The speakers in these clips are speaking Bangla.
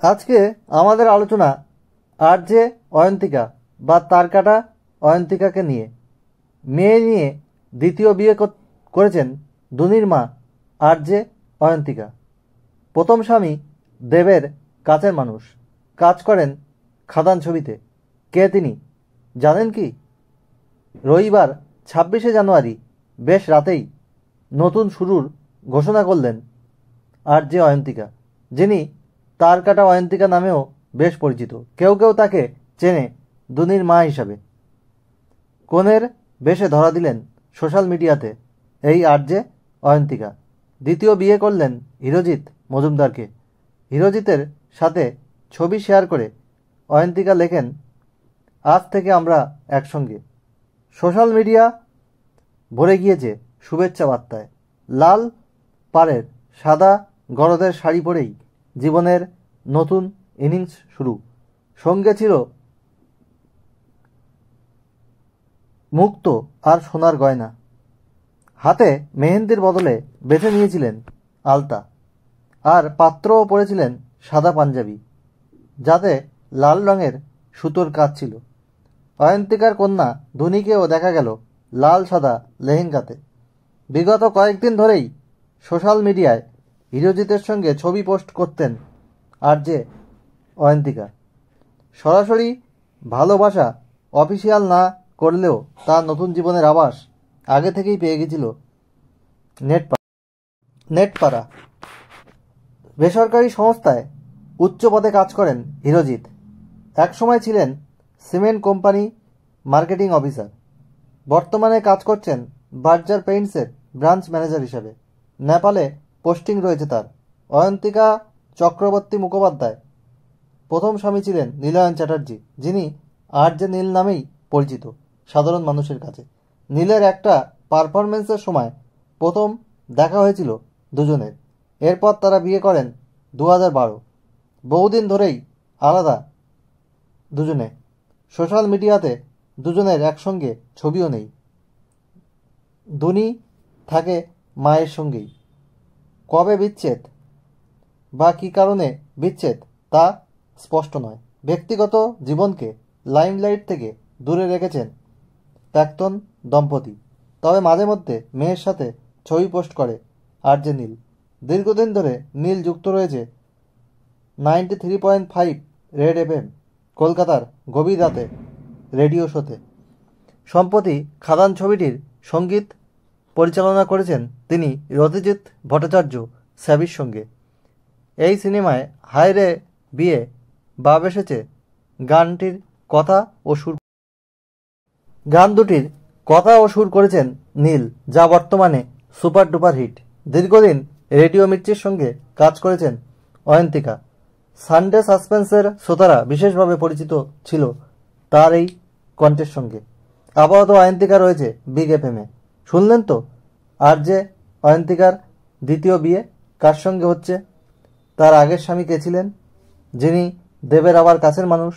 আজকে আমাদের আলোচনা আরজে অয়ন্তিকা বা তারকাটা অয়ন্তিকাকে নিয়ে। মেয়ে নিয়ে দ্বিতীয় বিয়ে করেছেন দুনির মা আরজে অয়ন্তিকা। প্রথম স্বামী দেবের কাছের মানুষ, কাজ করেন খাদান ছবিতে। কে তিনি জানেন কি? রবিবার 26শে জানুয়ারি বেশ রাতেই নতুন শুরুর ঘোষণা করলেন আরজে অয়ন্তিকা, যিনি তারকাটা অয়ন্তিকা নামেও বেশ পরিচিত। কেউ কেউ তাকে চেনে দুনির মা হিসাবে। কনের বেশে ধরা দিলেন সোশ্যাল মিডিয়াতে এই আরজে অয়ন্তিকা। দ্বিতীয় বিয়ে করলেন হিরোজিৎ মজুমদারকে। হিরোজিতের সাথে ছবি শেয়ার করে অয়ন্তিকা লেখেন, আজ থেকে আমরা একসঙ্গে। সোশ্যাল মিডিয়া ভরে গিয়েছে শুভেচ্ছা বার্তায়। লাল পাড়ের সাদা গরদের শাড়ি পরেই জীবনের নতুন ইনিংস শুরু। সঙ্গে ছিল মুক্ত আর সোনার গয়না। হাতে মেহেন্দির বদলে বেছে নিয়েছিলেন আলতা, আর পাত্রও পরেছিলেন সাদা পাঞ্জাবি, যাতে লাল রঙের সুতোর কাজ ছিল। অয়ন্তিকার কন্যা ধুনিকেও দেখা গেল লাল সাদা লেহেঙ্গাতে। বিগত কয়েকদিন ধরেই সোশ্যাল মিডিয়ায় হিরোজিতের সঙ্গে ছবি পোস্ট করতেন আরজে অয়ন্তিকা। সরাসরি ভালোবাসা অফিসিয়াল না করলেও তার নতুন জীবনের আভাস আগে থেকেই পেয়ে গেছিল নেটপাড়া। বেসরকারি সংস্থায় উচ্চ পদে কাজ করেন হিরোজিৎ। একসময় ছিলেন সিমেন্ট কোম্পানি মার্কেটিং অফিসার। বর্তমানে কাজ করছেন বার্জার পেইন্টসের ব্রাঞ্চ ম্যানেজার হিসেবে। নেপালে পোস্টিং রয়েছে তার। অয়ন্তিকা চক্রবর্তী মুখোপাধ্যায় প্রথম স্বামী ছিলেন নীলায়ন চ্যাটার্জি, যিনি আরজে নীল নামেই পরিচিত সাধারণ মানুষের কাছে। নীলের একটা পারফরমেন্সের সময় প্রথম দেখা হয়েছিল দুজনের। এরপর তারা বিয়ে করেন 2012। বহুদিন ধরেই আলাদা দুজনে। সোশ্যাল মিডিয়াতে দুজনের একসঙ্গে ছবিও নেই। দুনি থাকে মায়ের সঙ্গেই। কবে বিচ্ছেদ বা কী কারণে বিচ্ছেদ তা স্পষ্ট নয়। ব্যক্তিগত জীবনকে লাইমলাইট থেকে দূরে রেখেছেন প্রাক্তন দম্পতি। তবে মাঝে মধ্যে মেয়ের সাথে ছবি পোস্ট করে আরজে নীল। দীর্ঘদিন ধরে নীল যুক্ত রয়েছে 93.5 রেড এফএম কলকাতার গভীর রাতে রেডিও শোতে। সম্প্রতি খাদান ছবিটির সঙ্গীত পরিচালনা করেছেন তিনি রতিজিৎ ভট্টাচার্য স্যাবির সঙ্গে। এই সিনেমায় হায় রে বিয়ে বাপ এসেছে গানটির কথা ও সুর গান দুটির কথা ও সুর করেছেন নীল, যা বর্তমানে সুপার ডুপার হিট। দীর্ঘদিন রেডিও মির্চির সঙ্গে কাজ করেছেন অয়ন্তিকা। সানডে সাসপেন্সের শ্রোতারা বিশেষভাবে পরিচিত ছিল তার এই কণ্ঠের সঙ্গে। আপাতত অয়ন্তিকা রয়েছে বিগ এফএমে। শুনলেন তো আরজে অয়ন্তিকার দ্বিতীয় বিয়ে কার সঙ্গে হচ্ছে। তার আগের স্বামী কে ছিলেন, যিনি দেবের আবার কাছের মানুষ।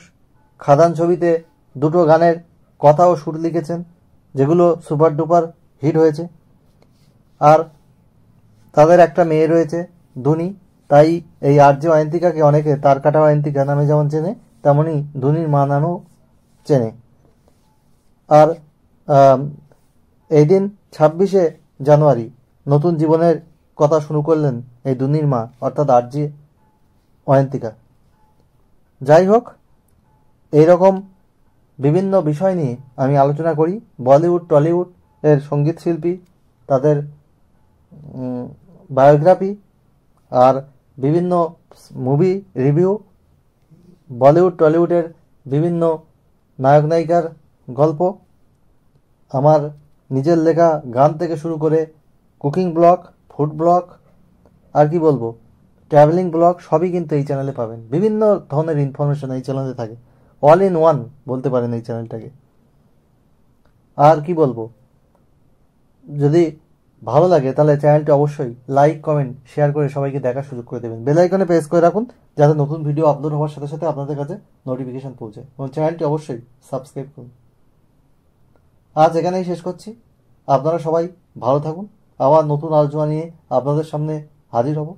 খাদান ছবিতে দুটো গানের কথা ও সুর লিখেছেন, যেগুলো সুপার ডুপার হিট হয়েছে। আর তাদের একটা মেয়ে রয়েছে ধুনি। তাই এই আরজে অয়ন্তিকাকে অনেকে তারকাটা অয়ন্তিকা নামে যেমন চেনে, তেমনই ধুনির মা নামেও চেনে। আর এই দিন 26শে জানুয়ারি নতুন জীবনের কথা শুরু করলেন এই ধুনির মা, অর্থাৎ আরজে অয়ন্তিকা। যাই হোক, এইরকম বিভিন্ন বিষয় নিয়ে আমি আলোচনা করি। বলিউড টলিউড এর সঙ্গীত শিল্পী, তাদের বায়োগ্রাফি আর বিভিন্ন মুভি রিভিউ, বলিউড টলিউডের বিভিন্ন নায়ক নায়িকার গল্প, আমার নিজের লেখা গান থেকে শুরু করে কুকিং ব্লগ, ফুড ব্লগ, আর কি বলবো, ট্রাভেলিং ব্লগ, সবই কিন্তু এই চ্যানেলে পাবেন। বিভিন্ন ধরনের ইনফরমেশন এই চ্যানেলে থাকে। অল ইন ওয়ান বলতে পারেন এই চ্যানেলটাকে। আর কি বলবো, যদি ভালো লাগে তাহলে চ্যানেলটি অবশ্যই লাইক কমেন্ট শেয়ার করে সবাইকে দেখার সুযোগ করে দেবেন। বেল আইকনে প্রেস করে রাখুন যাতে নতুন ভিডিও আপলোড হওয়ার সাথে সাথে আপনাদের কাছে নোটিফিকেশন পৌঁছায়, এবং চ্যানেলটি অবশ্যই সাবস্ক্রাইব করুন। আজ এখানেই শেষ করছি। আপনারা সবাই ভালো থাকুন। আবার নতুন আলোচনা নিয়ে আপনাদের সামনে হাজির হব।